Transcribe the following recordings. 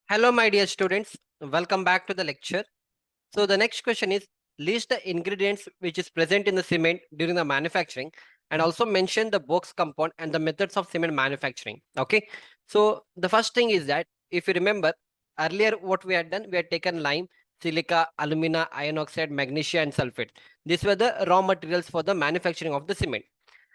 Hello, my dear students. Welcome back to the lecture. So the next question is list the ingredients which is present in the cement during the manufacturing and also mention the box compound and the methods of cement manufacturing. Okay. So the first thing is that if you remember earlier what we had done, we had taken lime, silica, alumina, iron oxide, magnesia and sulfate. These were the raw materials for the manufacturing of the cement.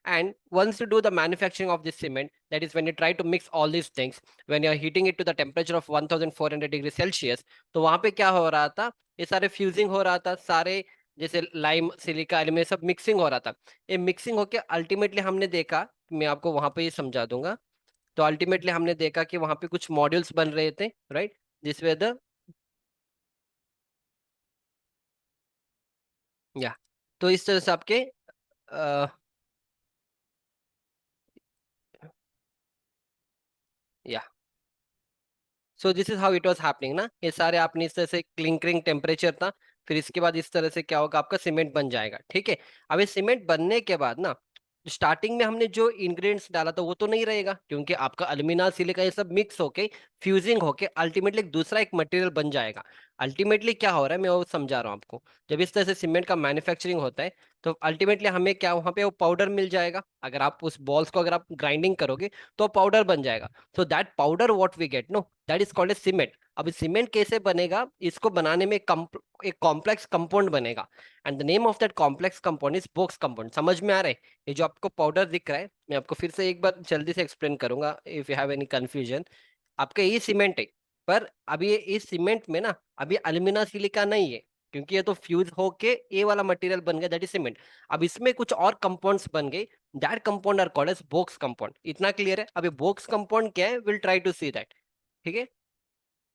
And once you do the manufacturing of this cement, that is when you try to mix all these things, when you're heating it to the temperature of 1400 degree Celsius, तो वहां पे क्या हो रहा था, ये सारे fusing हो रहा था, सारे जैसे लाइम सिलिका एल्यूमिनियम सब मिक्सिंग हो रहा था। ये मिक्सिंग होके अल्टीमेटली हमने देखा, मैं आपको वहां पे ये समझा दूंगा। तो अल्टीमेटली हमने देखा कि वहां पे कुछ मॉड्यूल्स बन रहे थे, राइट, दिस वे द या तो इस तरह से आपके या so this is how it was happening ना, ये सारे आपने इस तरह से क्लिंकरिंग टेम्परेचर था, फिर इसके बाद इस तरह से क्या होगा, आपका सीमेंट बन जाएगा। ठीक है, अब ये सीमेंट बनने के बाद ना स्टार्टिंग में हमने जो इंग्रेडिएंट्स डाला था वो तो नहीं रहेगा, क्योंकि आपका अल्यूमिना सिलिका ये सब मिक्स होके फ्यूजिंग होके अल्टीमेटली दूसरा एक मटेरियल बन जाएगा। अल्टीमेटली क्या हो रहा है मैं वो समझा रहा हूँ आपको। जब इस तरह से सीमेंट का मैन्युफैक्चरिंग होता है तो अल्टीमेटली हमें क्या वहां पे वो पाउडर मिल जाएगा। अगर आप उस बॉल्स को अगर आप ग्राइंडिंग करोगे तो पाउडर बन जाएगा। So that powder what we get no, that is called a cement. अब सीमेंट कैसे बनेगा, इसको बनाने में एक कॉम्प्लेक्स कंपाउंड बनेगा and the name of that complex compound is Bogue's compound. समझ में आ रहा है? ये जो आपको पाउडर दिख रहा है, मैं आपको फिर से एक बार जल्दी से एक्सप्लेन करूंगा if you have any confusion. आपका ये सीमेंट है, पर अभी ये इस सीमेंट में ना अभी अल्यूमिना सिलिका नहीं है, क्योंकि ये तो फ्यूज होके ये वाला मटेरियल बन गया, दैट इज सीमेंट। अब इसमें कुछ और कंपाउंड्स बन गए, that compound are called as Bogue's compound. इतना क्लियर है? अभी बोक्स कंपाउंड क्या है, will try to see that. ठीक है,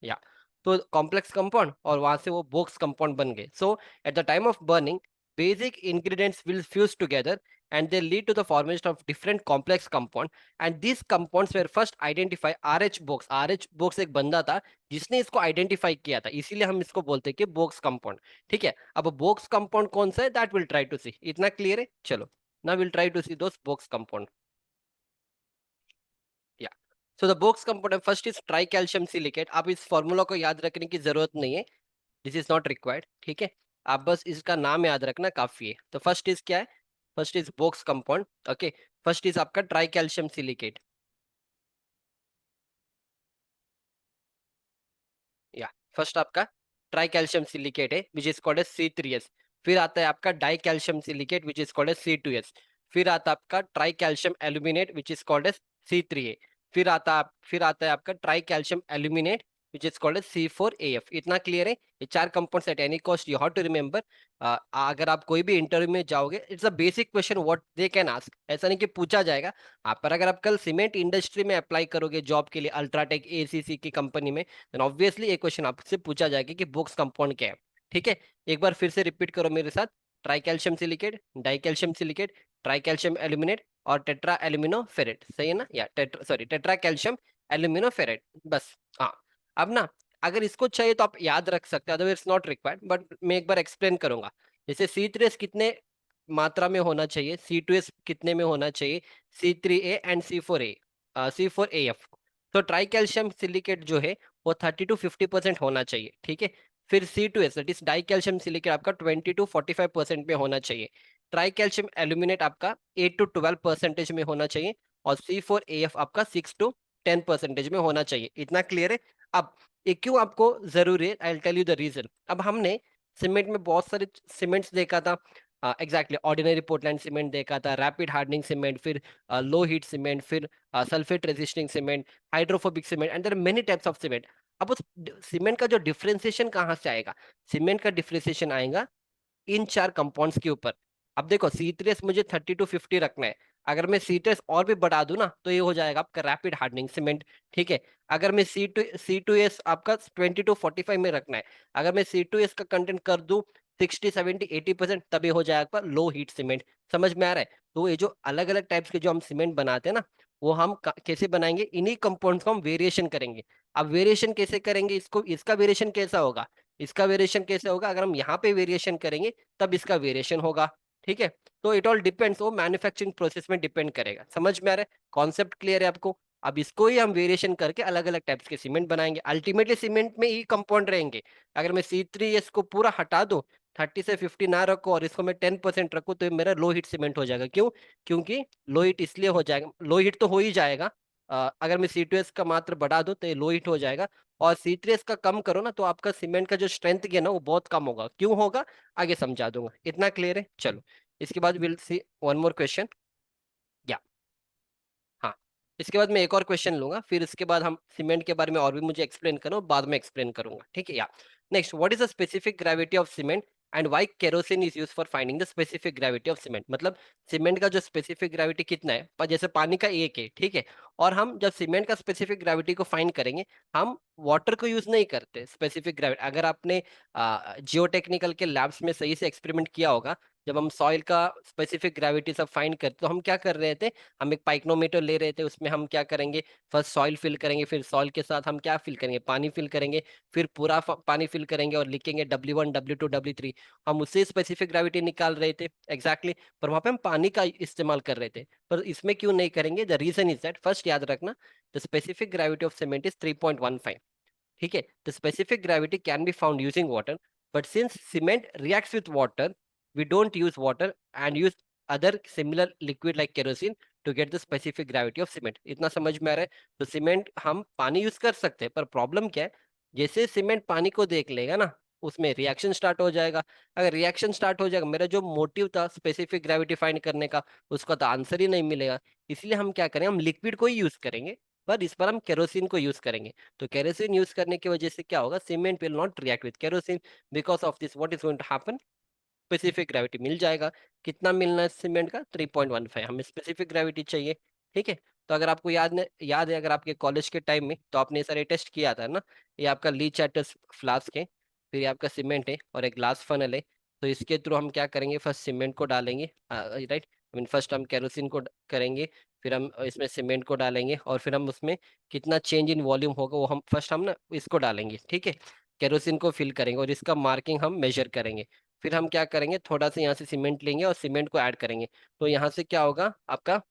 या तो कॉम्प्लेक्स कंपाउंड और वहां से वो बोक्स कंपाउंड बन गए। So at the time of burning basic ingredients will fuse together and they lead to the formation of different complex compound, and these compounds were first identified RH box। RH box एक बंदा था जिसने इसको identify किया था, इसीलिए हम इसको बोलते हैं कि बोक्स कंपाउंड। ठीक है, अब बोक्स कंपाउंड कौन सा है that will try to see. इतना क्लियर है? चलो, now will try to see those Bogue's compound. या so the Bogue's compound first is tricalcium silicate. आप इस फॉर्मूला को याद रखने की जरूरत नहीं है, दिस इज नॉट रिक्वायर्ड। ठीक है, आप बस इसका नाम याद रखना काफी है। तो फर्स्ट इज क्या है, first is Bogue's compound. Okay, first is आपका ट्राई कैल्शियम सिलिकेट। या फर्स्ट आपका ट्राई कैल्शियम सिलिकेट है विच इज कॉल्ड एज C3S। फिर आता है आपका dicalcium silicate which is called as C2S। फिर आता है आपका tricalcium aluminate which is called as C3A। फिर आता है आपका tricalcium aluminate which is called as C4AF। इतना क्लियर है? ये चार compounds at any cost you have to remember. अगर आप कोई भी इंटरव्यू में जाओगे, it's a basic question what they can ask, ऐसा नहीं कि पूछा जाएगा। आप पर अगर आप कल सीमेंट इंडस्ट्री में अप्लाई करोगे जॉब के लिए अल्ट्राटेक ACC की कंपनी में, देन ऑब्वियसली एक क्वेश्चन आपसे पूछा जाएगा कि बोक्स कंपाउंड क्या है। ठीक है, एक बार फिर से रिपीट करो मेरे साथ। Try calcium silicate, die calcium silicate, try calcium aluminate और टेट्रा एल्यूमिनो फेरेट। सही है ना? या टेट्रा कैल्शियम एल्यूमिनो फेरेट, बस। हाँ, अब ना अगर इसको चाहिए तो आप याद रख सकते हैं, अदरवाइज नॉट रिक्वायर्ड, बट मैं एक बार एक्सप्लेन करूंगा। जैसे C3S कितने मात्रा में होना चाहिए, C2S कितने में होना चाहिए, C3A एंड C4AF। तो ट्राई कैल्शियम सिलिकेट जो है वो 30 to 50% होना चाहिए। ठीक है, फिर C2S that is die calcium silicate आपका 20 to 45% में होना चाहिए। ट्राई कैल्शियम एल्यूमिनेट आपका 8 to 12% में होना चाहिए और C4AF आपका 6 to 10% में होना चाहिए। इतना क्लियर है? अब ये क्यों आपको जरूरी है, I will tell you the reason. अब हमने सीमेंट में बहुत सारे सीमेंट्स देखा था। एग्जैक्टली ऑर्डिनरी पोर्टलैंड सीमेंट देखा था, रैपिड हार्डनिंग सीमेंट, फिर लो हीट सीमेंट, फिर sulphate resisting cement, hydrophobic cement and there are many types of cement. अब उस सीमेंट का जो डिफरेंशिएशन कहाँ से आएगा, सीमेंट का डिफरेंशिएशन आएगा इन चार कंपाउंड्स के ऊपर। अब देखो C3S मुझे 30 to 50 रखना है, अगर मैं C3S और भी बढ़ा दूं ना तो ये हो जाएगा आपका रैपिड हार्डनिंग सीमेंट। ठीक है, अगर मैं C2S आपका 20 to 45 में रखना है, अगर मैं C2S का कंटेंट कर दूं 60 70 80%, तब ये हो जाएगा आपका लो हीट सीमेंट। समझ में आ रहा है? तो ये जो अलग अलग टाइप्स के जो हम सीमेंट बनाते हैं ना, वो हम कैसे बनाएंगे, इन्हीं कंपाउंड्स को हम वेरिएशन करेंगे। अब वेरिएशन कैसे करेंगे, इसको इसका वेरिएशन कैसा होगा, इसका वेरिएशन कैसे होगा, अगर हम यहाँ पे वेरिएशन करेंगे तब इसका वेरिएशन होगा। ठीक है, तो इट ऑल डिपेंड्स, वो मैन्युफैक्चरिंग प्रोसेस में डिपेंड करेगा। समझ में आ रहा है? कॉन्सेप्ट क्लियर है आपको? अब इसको ही हम वेरिएशन करके अलग अलग टाइप्स के सीमेंट बनाएंगे। अल्टीमेटली सीमेंट में ही कंपाउंड रहेंगे। अगर मैं C3S को पूरा हटा दूं, 30 से 50 ना रखो और इसको मैं 10% रखूं, तो ये मेरा लो हीट सीमेंट हो जाएगा। क्यों? क्योंकि लो हीट इसलिए हो जाएगा, लो हीट तो हो ही जाएगा। अगर मैं C2S का मात्र बढ़ा दूं तो ये लो हीट हो जाएगा। और C3S का कम करो ना, तो आपका सीमेंट का जो स्ट्रेंथ है ना, वो बहुत कम होगा। क्यों होगा? आगे समझा दूंगा। इतना क्लियर है? चलो, इसके बाद will see one more question. या हाँ, इसके बाद मैं एक और क्वेश्चन लूंगा, फिर इसके बाद हम सीमेंट के बारे में और भी मुझे एक्सप्लेन करो, बाद में एक्सप्लेन करूंगा। ठीक है? या next, what is the specific gravity of cement and why kerosene is use for finding the specific gravity of cement? मतलब सीमेंट का जो स्पेसिफिक ग्रेविटी कितना है, पर जैसे पानी का 1 है, ठीक है, और हम जब सीमेंट का स्पेसिफिक ग्रेविटी को फाइंड करेंगे, हम वाटर को यूज नहीं करते स्पेसिफिक ग्रेविटी। अगर आपने जियोटेक्निकल के लैब्स में सही से एक्सपेरिमेंट किया होगा, जब हम सॉइल का स्पेसिफिक ग्रेविटी सब फाइंड करते, तो हम क्या कर रहे थे, हम एक पाइक्नोमीटर ले रहे थे, उसमें हम क्या करेंगे, फर्स्ट सॉइल फिल करेंगे, फिर सॉइल के साथ हम क्या फिल करेंगे, पानी फिल करेंगे, फिर पूरा पानी फिल करेंगे और लिखेंगे W1 W2 W3। हम उससे स्पेसिफिक ग्रेविटी निकाल रहे थे एग्जैक्टली पर वहां पे हम पानी का इस्तेमाल कर रहे थे। पर इसमें क्यों नहीं करेंगे? The reason is that, first याद रखना, the specific gravity of cement is 3.15। ठीक है? The specific gravity can be found using water, but since cement reacts with water, we don't use water and use other similar liquid like kerosene to get the specific gravity of cement। इतना समझ में आ रहा है? तो cement हम पानी use कर सकते हैं, पर प्रॉब्लम क्या है, जैसे सीमेंट पानी को देख लेगा ना, उसमें रिएक्शन स्टार्ट हो जाएगा। अगर रिएक्शन स्टार्ट हो जाएगा, मेरा जो मोटिव था स्पेसिफिक ग्रेविटी फाइंड करने का, उसका तो आंसर ही नहीं मिलेगा। इसलिए हम क्या करें, हम लिक्विड को ही यूज करेंगे, पर इस पर हम केरोसिन को यूज करेंगे। तो केरोसिन यूज करने की वजह से क्या होगा, cement will not react with kerosene. Because of this what is going to happen, specific gravity मिल जाएगा। कितना मिलना है सीमेंट का? 3.15। हमें स्पेसिफिक ग्रेविटी चाहिए। ठीक है? तो अगर आपको याद है, अगर आपके कॉलेज के टाइम में, तो आपने सारे टेस्ट किया था ना, ये आपका ली चैटर्स फ्लास्क है, फिर ये आपका सीमेंट है और एक ग्लास फनल है। तो इसके थ्रू हम क्या करेंगे, फर्स्ट सीमेंट को डालेंगे, राइट, आई मीन फर्स्ट हम केरोसिन को करेंगे, फिर हम इसमें सीमेंट को डालेंगे, और फिर हम उसमें कितना चेंज इन वॉल्यूम होगा वो हम फर्स्ट हम ना इसको डालेंगे। ठीक है? केरोसिन को फिल करेंगे और इसका मार्किंग हम मेजर करेंगे। फिर हम क्या करेंगे, थोड़ा सा यहाँ से सीमेंट लेंगे और सीमेंट को ऐड करेंगे। तो यहाँ से क्या होगा, आपका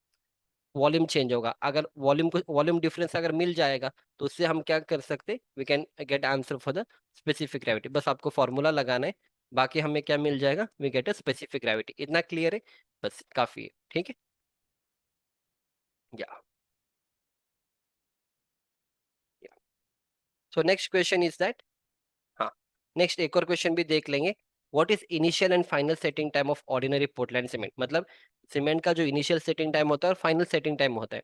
वॉल्यूम चेंज होगा। अगर वॉल्यूम डिफरेंस अगर मिल जाएगा, तो उससे हम क्या कर सकते, we can get answer for the specific gravity. बस आपको फॉर्मूला लगाना है, बाकी हमें क्या मिल जाएगा, we get a specific gravity. इतना क्लियर है? बस काफी है। ठीक है? Yeah so next question is that, हाँ, नेक्स्ट एक और क्वेश्चन भी देख लेंगे। What is initial and final setting time of ordinary Portland cement? मतलब सीमेंट का जो इनिशियल सेटिंग टाइम होता है और फाइनल सेटिंग टाइम होता है,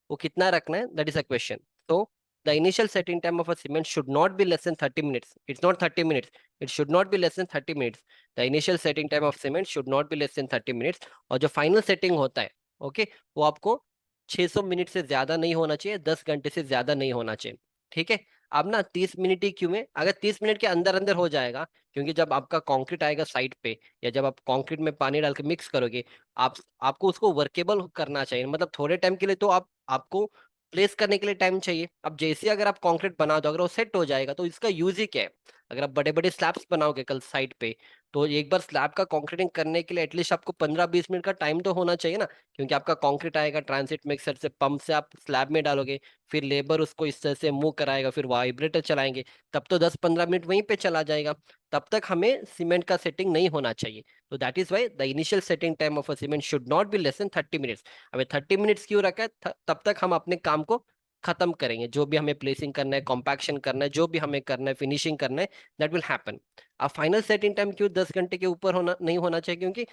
वो कितना रखना है, दैट इज अ क्वेश्चन। तो the initial setting time of a cement should not be less than 30 minutes. It's not 30 minutes, it should not be less than 30 minutes. The initial setting time of cement should not be less than 30 minutes. और जो final setting होता है, okay, वो आपको 600 minute से ज्यादा नहीं होना चाहिए, 10 घंटे से ज्यादा नहीं होना चाहिए। ठीक है? अब ना 30 मिनट ही क्यों है, अगर 30 मिनट के अंदर अंदर हो जाएगा, क्योंकि जब आपका कंक्रीट आएगा साइड पे, या जब आप कंक्रीट में पानी डाल के मिक्स करोगे, आप आपको उसको वर्केबल करना चाहिए, मतलब थोड़े टाइम के लिए तो आपको प्लेस करने के लिए टाइम चाहिए। अब जैसे अगर आप कंक्रीट बना दो, अगर वो सेट हो जाएगा, तो इसका यूज ही क्या है? अगर आप बड़े बड़े स्लैब्स बनाओगे कल साइड पे, तो एक बार स्लैब का कंक्रीटिंग करने के लिए एटलीस्ट आपको 15-20 मिनट का टाइम तो होना चाहिए ना, क्योंकि आपका कंक्रीट आएगा ट्रांसिट मिक्सर से, पंप से आप स्लैब में डालोगे, फिर लेबर उसको इस तरह से मूव कराएगा, फिर वाइब्रेटर चलाएंगे, तब तो 10-15 मिनट वहीं पे चला जाएगा। तब तक हमें सीमेंट का सेटिंग नहीं होना चाहिए। तो that is why the initial setting time of a cement should not be less than 30 minutes. हमें 30 मिनट्स क्यों रखा है? तब तक हम अपने काम को खत्म करेंगे, जो भी हमें प्लेसिंग करना है, कॉम्पैक्शन करना है, जो भी हमें करना है, फिनिशिंग करना है, दैट विल हैपन। अब फाइनल सेटिंग टाइम क्यों 10 घंटे के ऊपर होना नहीं होना चाहिए? क्योंकि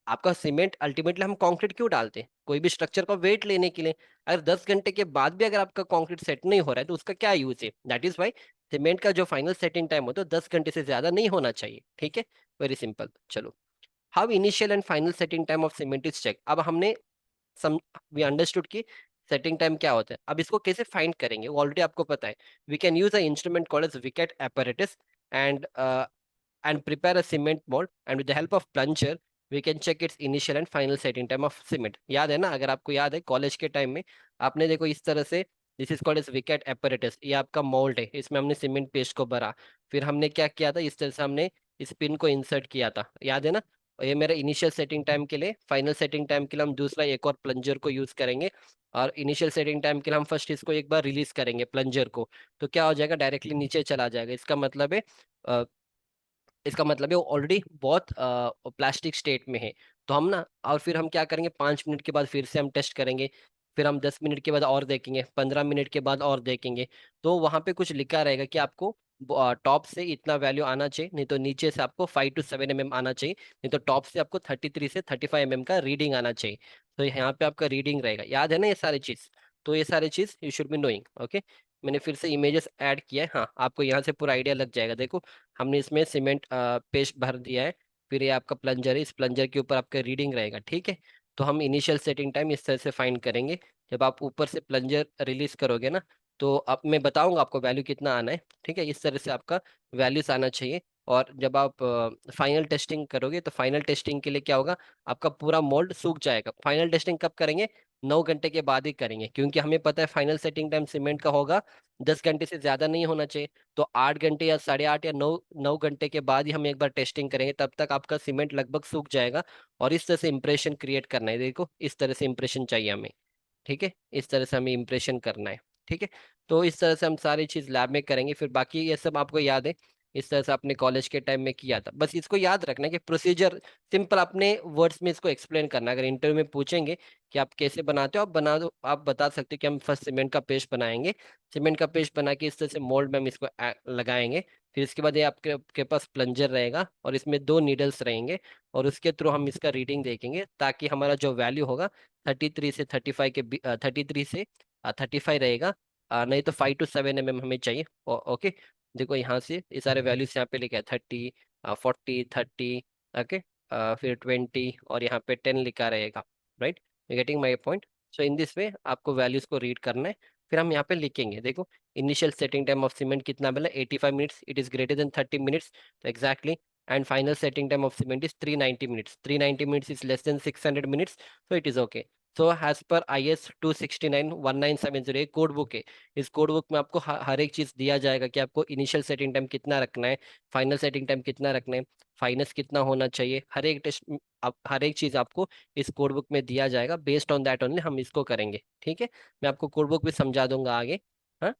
आपका सीमेंट अल्टीमेटली, हम कंक्रीट क्यों डालते हैं, कोई भी स्ट्रक्चर का वेट लेने के लिए। अगर 10 घंटे के बाद भी अगर आपका कंक्रीट सेट नहीं हो रहा है, तो उसका क्या यूज है? दैट इज वाई सीमेंट का जो फाइनल सेटिंग टाइम होता है 10 घंटे से ज्यादा नहीं होना चाहिए। ठीक है? Very simple. चलो, how initial and final setting time of cement is check. अब हमने सम वी अंडरस्टूड कि सेटिंग टाइम क्या होता है। अब इसको कैसे फाइंड करेंगे, वो ऑलरेडी आपको पता है। We can use a instrument called as Vicat apparatus एंड prepare a cement mold, and with the help of plunger we can check its initial and final setting time of cement। याद है ना? अगर आपको याद है कॉलेज के time में आपने देखो इस तरह से, this is called as Vicat apparatus, ये आपका मोल्ड है, इसमें हमने सीमेंट पेस्ट को भरा, फिर हमने क्या किया था, इस तरह से हमने इस पिन को इंसर्ट किया था, याद है ना? और ये मेरा इनिशियल सेटिंग टाइम के लिए, फाइनल सेटिंग टाइम के लिए हम दूसरा एक और प्लंजर को यूज करेंगे, और इनिशियल सेटिंग टाइम के लिए हम फर्स्ट इसको एक बार रिलीज करेंगे प्लंजर को, तो क्या हो जाएगा, डायरेक्टली नीचे चला जाएगा। इसका मतलब है वो ऑलरेडी बहुत प्लास्टिक स्टेट में है। तो हम ना, और फिर हम क्या करेंगे, 5 मिनट के बाद फिर से हम टेस्ट करेंगे, फिर हम 10 मिनट के बाद और देखेंगे, 15 मिनट के बाद और देखेंगे। तो वहां पे कुछ लिखा रहेगा कि आपको टॉप से इतना वैल्यू आना चाहिए, नहीं तो नीचे से आपको 5 to 7 mm आना चाहिए, नहीं तो टॉप से आपको 33 से 35 mm का रीडिंग आना चाहिए। तो यहाँ पे आपका रीडिंग रहेगा, याद है ना ये सारी चीज। तो ये सारी चीज you should be knowing, okay. मैंने फिर से इमेजेस ऐड किया है, हाँ आपको यहाँ से पूरा आइडिया लग जाएगा। देखो, हमने इसमें सीमेंट पेस्ट भर दिया है, फिर ये आपका प्लंजर है, इस प्लंजर के ऊपर आपका रीडिंग रहेगा, ठीक है। तो हम इनिशियल सेटिंग टाइम इस तरह से फाइंड करेंगे। जब आप ऊपर से प्लंजर रिलीज करोगे ना, तो अब मैं बताऊंगा आपको वैल्यू कितना आना है, ठीक है। इस तरह से आपका वैल्यूज आना चाहिए। और जब आप फाइनल टेस्टिंग करोगे, तो फाइनल टेस्टिंग के लिए क्या होगा, आपका पूरा मोल्ड सूख जाएगा। फाइनल टेस्टिंग कब करेंगे, 9 घंटे के बाद ही करेंगे, क्योंकि हमें पता है फाइनल सेटिंग टाइम सीमेंट का होगा 10 घंटे से ज्यादा नहीं होना चाहिए। तो 8 घंटे या 8.5 या 9 घंटे के बाद ही हम एक बार टेस्टिंग करेंगे, तब तक आपका सीमेंट लगभग सूख जाएगा। और इस तरह से इंप्रेशन क्रिएट करना है, देखो इस तरह से इंप्रेशन चाहिए हमें, ठीक है। इस तरह से हमें इंप्रेशन करना है, ठीक है। तो इस तरह से हम सारी चीज लैब में करेंगे, फिर बाकी ये सब आपको याद है, इस तरह से अपने कॉलेज के टाइम में किया था। बस इसको याद रखना है कि प्रोसीजर सिंपल, अपने वर्ड्स में इसको एक्सप्लेन करना है। अगर इंटरव्यू में पूछेंगे कि आप कैसे बनाते हो, आप बना दो, आप बता सकते हो कि हम फर्स्ट सीमेंट का पेस्ट बनाएंगे, सीमेंट का पेस्ट बना के इस तरह से मोल्ड में हम इसको लगाएंगे। फिर इसके बाद ये आपके पास प्लंजर रहेगा और इसमें 2 नीडल्स रहेंगे, और उसके थ्रू हम इसका रीडिंग देखेंगे, ताकि हमारा जो वैल्यू होगा 33 से 35 रहेगा। नहीं तो 5 to 7 mm हमें चाहिए, ओके। देखो यहाँ से ये सारे वैल्यूज यहाँ पे लिखा है, 30, 40, 30, ओके, फिर 20, और यहाँ पे 10 लिखा रहेगा, right. You getting my point. So in this way आपको वैल्यूज को रीड करना है। फिर हम यहाँ पे लिखेंगे, देखो initial setting time of cement कितना मिला, 85 minutes, it is greater than 30 minutes, तो exactly. And final setting time of cement is 390 minutes, 390 minutes is less than 600 minutes, so it is okay. So as per IS 269-1970 एक code book है। इस code book में आपको हर एक चीज दिया जाएगा कि आपको इनिशियल सेटिंग टाइम कितना रखना है, फाइनल सेटिंग टाइम कितना रखना है, फाइनस कितना होना चाहिए, हर एक टेस्ट, हर एक चीज आपको इस कोड बुक में दिया जाएगा। बेस्ड ऑन दैट ओनली हम इसको करेंगे, ठीक है। मैं आपको कोड बुक भी समझा दूंगा आगे, हाँ,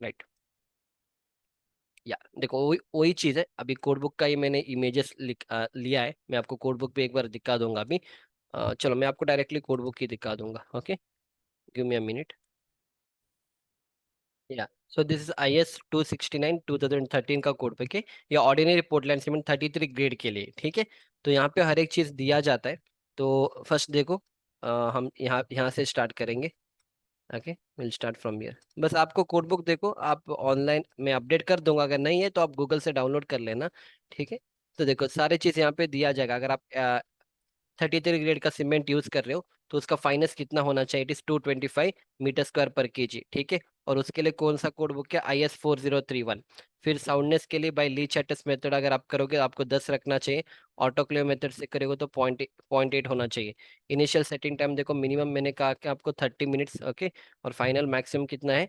राइट। या देखो, वही वही चीज है, अभी कोड बुक का ही मैंने इमेजेस लिया है, मैं आपको कोड बुक पे एक बार दिखा दूंगा अभी। चलो मैं आपको डायरेक्टली कोड बुक ही दिखा दूंगा, okay. Give me a minute. या सो दिस इज IS 269-2013 का कोड बुक है। ये ऑर्डिनरी पोर्टलैंड सीमेंट 33 ग्रेड के लिए, ठीक है। तो यहाँ पे हर एक चीज दिया जाता है। तो फर्स्ट देखो, हम यहाँ यहाँ से स्टार्ट करेंगे, okay. Will start from here. बस आपको कोड बुक देखो, आप ऑनलाइन मैं अपडेट कर दूंगा, अगर नहीं है तो आप गूगल से डाउनलोड कर लेना, ठीक है। तो देखो सारे चीज यहाँ पे दिया जाएगा। अगर आप 33 ग्रेड का सीमेंट यूज कर रहे हो, तो उसका फाइनेंस कितना होना चाहिए, इट इज 225 मीटर स्क्वायर पर केजी, ठीक है। और उसके लिए कौन सा कोड बुक है, IS 4031। फिर साउंडनेस के लिए बाई ली चैटस मेथड अगर आप करोगे तो आपको 10 रखना चाहिए, ऑटोक्लेव मेथड से करोगे तो 0.8 होना चाहिए। इनिशियल सेटिंग टाइम देखो, मिनिमम मैंने कहा कि आपको 30 मिनट्स, ओके। और फाइनल मैक्सिमम कितना है,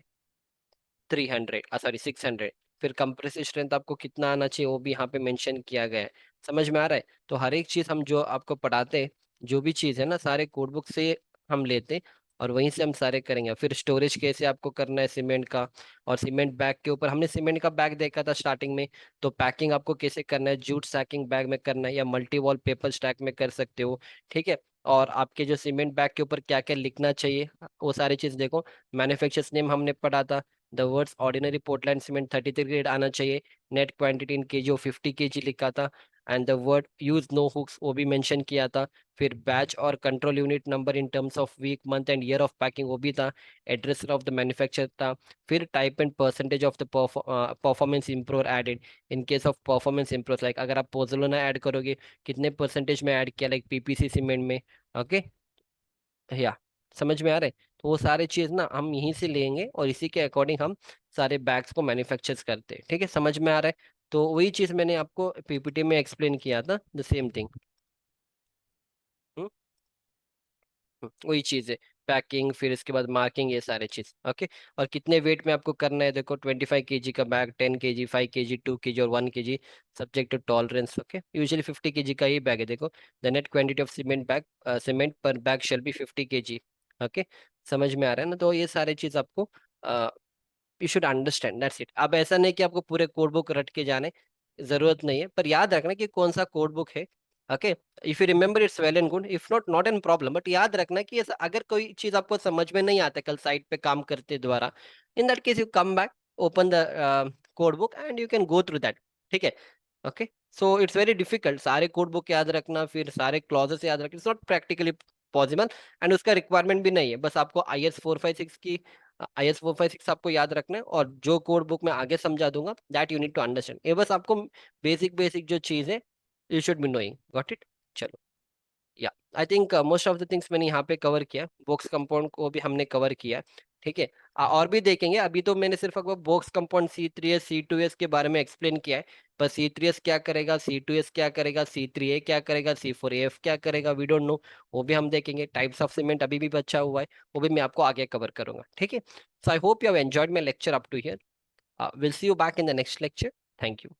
300, सॉरी 600। फिर कंप्रेसिव स्ट्रेंथ आपको कितना आना चाहिए, वो भी यहाँ पे मेंशन किया गया है। समझ में आ रहा है। तो हर एक चीज हम जो आपको पढ़ाते हैं, जो भी चीज है ना, सारे कोड बुक से हम लेते हैं, और वहीं से हम सारे करेंगे। फिर स्टोरेज कैसे आपको करना है सीमेंट का, और सीमेंट बैग के ऊपर हमने सीमेंट का बैग देखा था स्टार्टिंग में। तो पैकिंग आपको कैसे करना है, जूट सैकिंग बैग में करना है या मल्टी वॉल पेपर स्टैक में कर सकते हो, ठीक है। और आपके जो सीमेंट बैग के ऊपर क्या क्या लिखना चाहिए, वो सारी चीज देखो। मैन्युफैक्चरर्स नेम हमने पढ़ा था, the words ordinary Portland cement 33 grade आना चाहिए, नेट क्वांटिटी इन केजी वो 50 kg लिखा था, and the word use no hooks वो भी मेंशन किया था। फिर बैच और control unit number in terms of week month and year of packing वो भी था, एड्रेस ऑफ द मैन्युफैक्चर था। फिर type and percentage of the performance improve added, in case of performance improve, like अगर आप pozzolana add करोगे, कितने percentage में ऐड किया, लाइक PPC सीमेंट में, ओके। या समझ में आ रहा है। तो वो सारे चीज ना हम यहीं से लेंगे, और इसी के अकॉर्डिंग हम सारे बैग्स को मैन्युफैक्चर करते हैं, ठीक है। समझ में आ रहा है। तो वही चीज मैंने आपको PPT में एक्सप्लेन किया था, द सेम थिंग। वही चीज है, पैकिंग, फिर इसके बाद मार्किंग, ये सारे चीज, ओके। और कितने वेट में आपको करना है, देखो 25 kg का बैग, 10 kg, 5 kg, 2 kg और 1 kg, subject to tolerance, okay. Usually 50 kg का ही बैग है, देखो। The net quantity of cement पर bag shall be 50 kg, okay. समझ में आ रहा है ना? तो ये सारे चीज आपको you should understand, that's it. अब ऐसा नहीं कि आपको पूरे कोड बुक रट के जाने, जरूरत नहीं है, पर याद रखना कि कौन सा कोड बुक है। Okay, if you remember it's well and good, if not, not an problem, but याद रखना कि ऐसा अगर कोई चीज आपको समझ में नहीं आता कल साइट पे काम करते द्वारा, in that case you come back, open the code book and you can go through that. ठीक है? Okay, so it's very difficult सारे कोड बुक याद रखना, फिर सारे क्लॉजेस याद रखना, it's not practically possible, and उसका रिक्वायरमेंट भी नहीं है। बस आपको IS 456 की, IS 456 आपको याद रखना है, और जो कोड बुक मैं आगे समझा दूंगा that you need to understand. ये बस आपको बेसिक बेसिक जो चीज है, you should be knowing, got it? चलो, yeah I think most of the things मैंने यहाँ पे कवर किया, बॉक्स कंपाउंड को भी हमने कवर किया। ठीक है? और भी देखेंगे, अभी तो मैंने सिर्फ आपको बॉक्स कंपाउंड C3S C2S के बारे में एक्सप्लेन किया है, पर C3S क्या करेगा, C2S क्या करेगा, C3A क्या करेगा, C4AF क्या करेगा, वी डोंट नो। वो भी हम देखेंगे। टाइप्स ऑफ सीमेंट अभी भी बचा हुआ है, वो भी मैं आपको आगे कवर करूंगा। ठीक है? So I hope you have enjoyed my lecture up to here. Will see you back in the next lecture. Thank you.